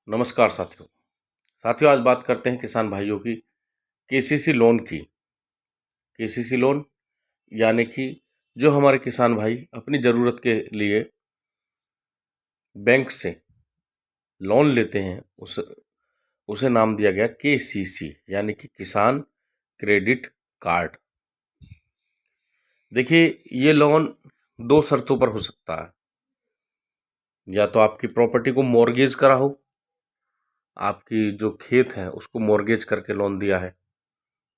नमस्कार साथियों आज बात करते हैं किसान भाइयों की केसीसी लोन की। केसीसी लोन यानी कि जो हमारे किसान भाई अपनी ज़रूरत के लिए बैंक से लोन लेते हैं उसे नाम दिया गया केसीसी यानी कि किसान क्रेडिट कार्ड। देखिए, ये लोन दो शर्तों पर हो सकता है। या तो आपकी प्रॉपर्टी को मॉर्गेज करा हो, आपकी जो खेत है उसको मॉर्गेज करके लोन दिया है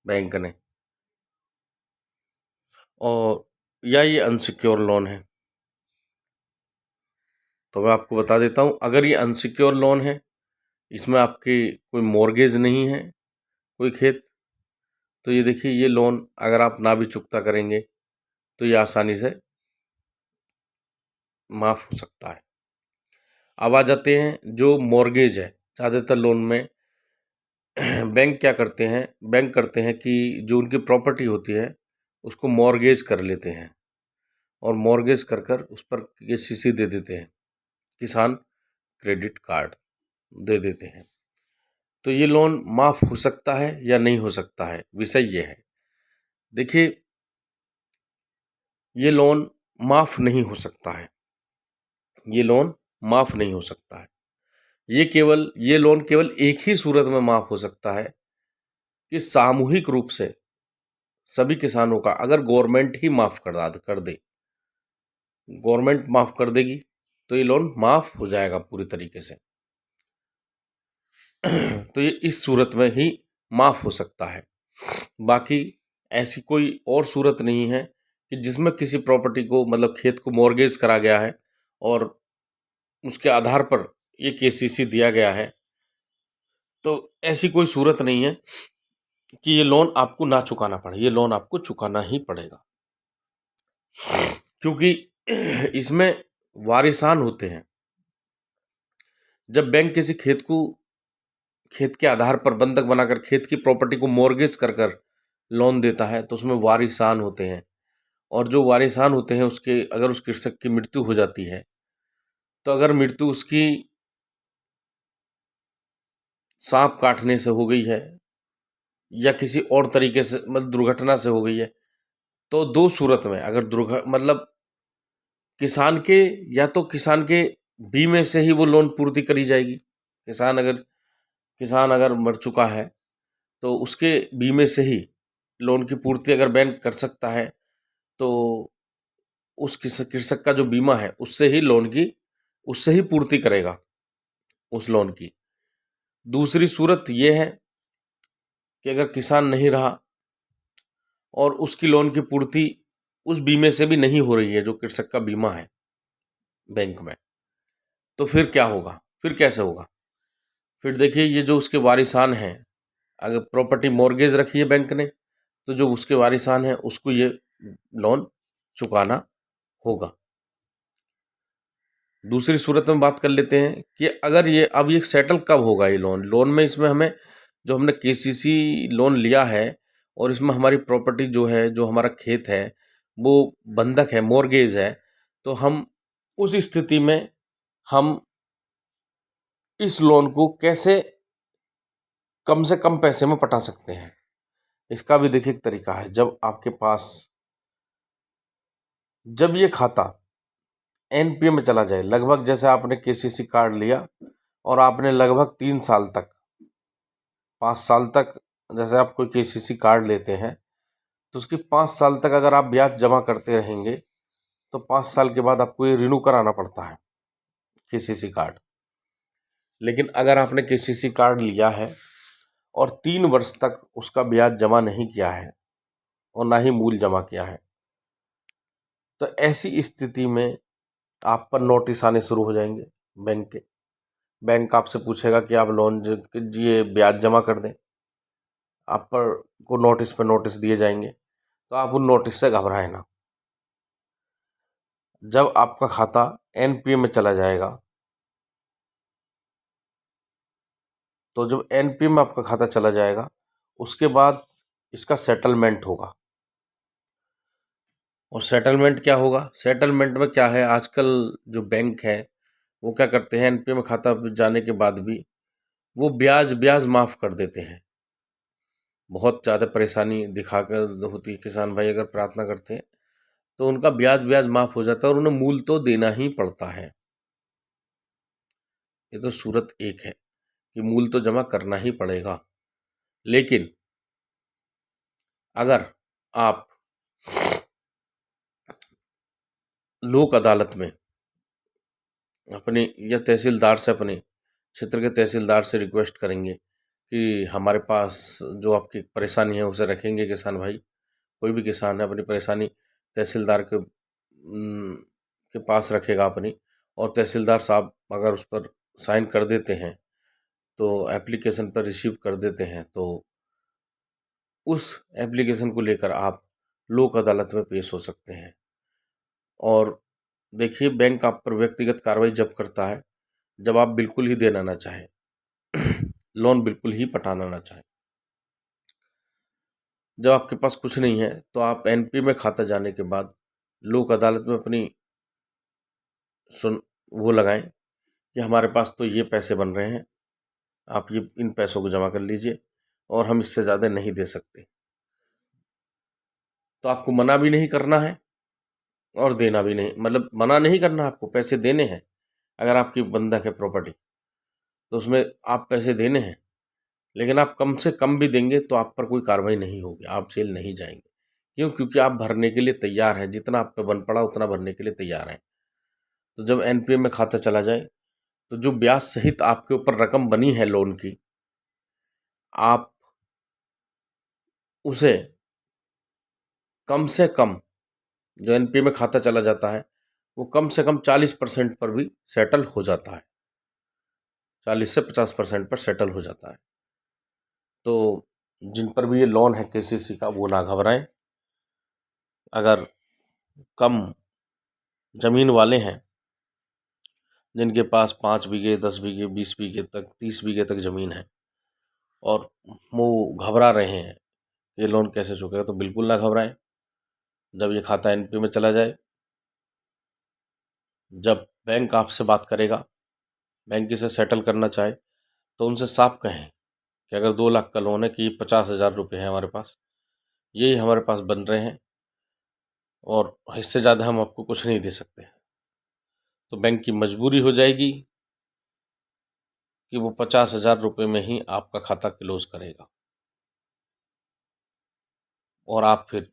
बैंक ने, और या ये अनसिक्योर लोन है। तो मैं आपको बता देता हूँ, अगर ये अनसिक्योर लोन है, इसमें आपकी कोई मॉर्गेज नहीं है, कोई खेत, तो ये देखिए, ये लोन अगर आप ना भी चुकता करेंगे तो ये आसानी से माफ़ हो सकता है। अब आ जाते हैं जो मॉर्गेज है। ज़्यादातर लोन में बैंक क्या करते हैं, बैंक करते हैं कि जो उनकी प्रॉपर्टी होती है उसको मॉर्गेज कर लेते हैं और मॉर्गेज कर कर उस पर केसीसी दे देते हैं, किसान क्रेडिट कार्ड दे देते हैं। तो ये लोन माफ़ हो सकता है या नहीं हो सकता है, विषय ये है। देखिए, ये लोन माफ़ नहीं हो सकता है। ये लोन माफ़ नहीं हो सकता है। ये लोन केवल एक ही सूरत में माफ़ हो सकता है कि सामूहिक रूप से सभी किसानों का, अगर गवर्नमेंट ही माफ़ कर दे, गवर्नमेंट माफ़ कर देगी तो ये लोन माफ़ हो जाएगा पूरी तरीके से। तो ये इस सूरत में ही माफ़ हो सकता है। बाकी ऐसी कोई और सूरत नहीं है कि जिसमें किसी प्रॉपर्टी को, मतलब खेत को मॉर्गेज करा गया है और उसके आधार पर ये केसीसी दिया गया है। तो ऐसी कोई सूरत नहीं है कि ये लोन आपको ना चुकाना पड़े। ये लोन आपको चुकाना ही पड़ेगा, क्योंकि इसमें वारिसान होते हैं। जब बैंक किसी खेत के आधार पर बंधक बनाकर खेत की प्रॉपर्टी को मॉर्गेज कर कर लोन देता है तो उसमें वारिसान होते हैं, और जो वारिसान होते हैं उसके, अगर उस कृषक की मृत्यु हो जाती है, तो अगर मृत्यु उसकी सांप काटने से हो गई है या किसी और तरीके से, मतलब दुर्घटना से हो गई है, तो दो सूरत में, अगर मतलब किसान के बीमे से ही वो लोन पूर्ति करी जाएगी। किसान अगर मर चुका है तो उसके बीमे से ही लोन की पूर्ति अगर बैंक कर सकता है, तो उस कृषक का जो बीमा है उससे ही पूर्ति करेगा उस लोन की। दूसरी सूरत ये है कि अगर किसान नहीं रहा और उसकी लोन की पूर्ति उस बीमे से भी नहीं हो रही है जो कृषक का बीमा है बैंक में, तो फिर क्या होगा, फिर कैसे होगा? फिर देखिए, ये जो उसके वारिसान हैं, अगर प्रॉपर्टी मॉर्गेज रखी है बैंक ने, तो जो उसके वारिसान हैं उसको ये लोन चुकाना होगा। दूसरी सूरत में बात कर लेते हैं कि अगर ये सेटल कब होगा ये लोन में, इसमें हमें, जो हमने केसीसी लोन लिया है और इसमें हमारी प्रॉपर्टी जो है, जो हमारा खेत है, वो बंधक है, मॉर्गेज है, तो हम उस स्थिति में हम इस लोन को कैसे कम से कम पैसे में पटा सकते हैं, इसका भी देखिए एक तरीका है। जब ये खाता एनपीए में चला जाए, लगभग जैसे आपने केसीसी कार्ड लिया और आपने लगभग 3 साल तक, 5 साल तक, जैसे आप कोई केसीसी कार्ड लेते हैं तो उसकी 5 साल तक अगर आप ब्याज जमा करते रहेंगे तो 5 साल के बाद आपको ये रिन्यू कराना पड़ता है केसीसी कार्ड। लेकिन अगर आपने केसीसी कार्ड लिया है और 3 वर्ष तक उसका ब्याज जमा नहीं किया है और ना ही मूल जमा किया है, तो ऐसी स्थिति में आप पर नोटिस आने शुरू हो जाएंगे बैंक के। बैंक आपसे पूछेगा कि आप लोन ये ब्याज जमा कर दें। आप पर को नोटिस पे नोटिस दिए जाएंगे, तो आप उन नोटिस से घबराएं ना। जब आपका खाता एनपीए में चला जाएगा, तो जब एनपीए में आपका खाता चला जाएगा, उसके बाद इसका सेटलमेंट होगा। और सेटलमेंट क्या होगा? सेटलमेंट में क्या है, आजकल जो बैंक है वो क्या करते हैं, एनपीए में खाता जाने के बाद भी वो ब्याज ब्याज माफ़ कर देते हैं। बहुत ज़्यादा परेशानी दिखाकर होती है, किसान भाई अगर प्रार्थना करते हैं तो उनका ब्याज ब्याज माफ़ हो जाता है और उन्हें मूल तो देना ही पड़ता है। ये तो सूरत एक है कि मूल तो जमा करना ही पड़ेगा। लेकिन अगर आप लोक अदालत में अपने या तहसीलदार से, अपने क्षेत्र के तहसीलदार से रिक्वेस्ट करेंगे कि हमारे पास जो आपकी परेशानी है उसे रखेंगे, किसान भाई कोई भी किसान है अपनी परेशानी तहसीलदार के पास रखेगा अपनी, और तहसीलदार साहब अगर उस पर साइन कर देते हैं तो एप्लीकेशन पर रिसीव कर देते हैं, तो उस एप्लीकेशन को लेकर आप लोक अदालत में पेश हो सकते हैं। और देखिए, बैंक आप पर व्यक्तिगत कार्रवाई जब करता है जब आप बिल्कुल ही देना ना चाहें, लोन बिल्कुल ही पटाना ना चाहें। जब आपके पास कुछ नहीं है तो आप एनपीए में खाता जाने के बाद लोक अदालत में अपनी वो लगाएं कि हमारे पास तो ये पैसे बन रहे हैं, आप ये इन पैसों को जमा कर लीजिए और हम इससे ज़्यादा नहीं दे सकते। तो आपको मना भी नहीं करना है और देना भी नहीं, मतलब मना नहीं करना, आपको पैसे देने हैं। अगर आपकी बंधक है प्रॉपर्टी तो उसमें आप पैसे देने हैं, लेकिन आप कम से कम भी देंगे तो आप पर कोई कार्रवाई नहीं होगी, आप जेल नहीं जाएंगे। क्यों? क्योंकि आप भरने के लिए तैयार हैं, जितना आप पे बन पड़ा उतना भरने के लिए तैयार हैं। तो जब एनपीए में खाता चला जाए तो जो ब्याज सहित आपके ऊपर रकम बनी है लोन की, आप उसे कम से कम, जो एनपीए में खाता चला जाता है वो कम से कम 40% पर भी सेटल हो जाता है, 40 से 50% पर सेटल हो जाता है। तो जिन पर भी ये लोन है केसीसी का, वो ना घबराएं। अगर कम जमीन वाले हैं, जिनके पास 5 बीघे, 10 बीघे, 20 बीघे तक, 30 बीघे तक ज़मीन है और वो घबरा रहे हैं ये लोन कैसे चुकेगा, तो बिल्कुल ना घबराएं। जब ये खाता एनपीए में चला जाए, जब बैंक आपसे बात करेगा, बैंक इसे सेटल करना चाहे, तो उनसे साफ कहें कि अगर 2 लाख का लोन है कि 50,000 रुपये हैं हमारे पास, यही हमारे पास बन रहे हैं और इससे ज़्यादा हम आपको कुछ नहीं दे सकते। तो बैंक की मजबूरी हो जाएगी कि वो 50,000 रुपये में ही आपका खाता क्लोज करेगा और आप फिर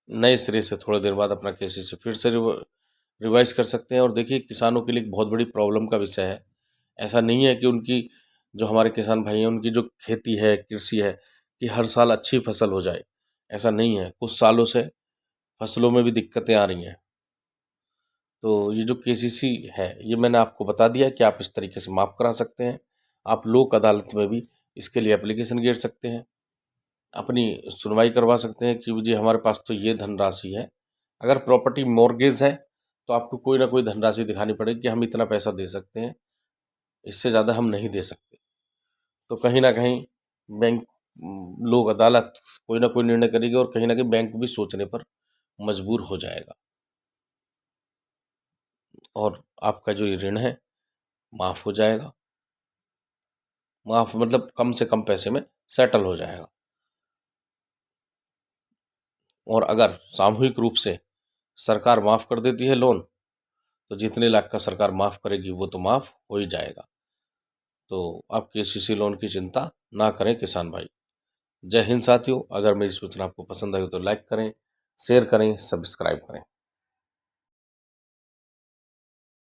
नए सिरे से थोड़ी देर बाद अपना केसीसी फिर से रिवाइज कर सकते हैं। और देखिए, किसानों के लिए एक बहुत बड़ी प्रॉब्लम का विषय है। ऐसा नहीं है कि उनकी, जो हमारे किसान भाई हैं, उनकी जो खेती है, कृषि है, कि हर साल अच्छी फसल हो जाए, ऐसा नहीं है। कुछ सालों से फसलों में भी दिक्कतें आ रही हैं। तो ये जो केसीसी है, ये मैंने आपको बता दिया कि आप इस तरीके से माफ़ करा सकते हैं। आप लोक अदालत में भी इसके लिए एप्लीकेशन गेर सकते हैं, अपनी सुनवाई करवा सकते हैं कि जी हमारे पास तो ये धनराशि है। अगर प्रॉपर्टी मॉर्गेज है तो आपको कोई ना कोई धनराशि दिखानी पड़ेगी कि हम इतना पैसा दे सकते हैं, इससे ज़्यादा हम नहीं दे सकते। तो कहीं ना कहीं बैंक, लोक अदालत कोई ना कोई निर्णय करेगी और कहीं ना कहीं बैंक भी सोचने पर मजबूर हो जाएगा और आपका जो ये ऋण है माफ़ हो जाएगा। माफ़ मतलब कम से कम पैसे में सेटल हो जाएगा। और अगर सामूहिक रूप से सरकार माफ़ कर देती है लोन, तो जितने लाख का सरकार माफ़ करेगी वो तो माफ़ हो ही जाएगा। तो आप केसीसी लोन की चिंता ना करें किसान भाई। जय हिंद साथियों। अगर मेरी सूचना आपको पसंद आई हो तो लाइक करें, शेयर करें, सब्सक्राइब करें।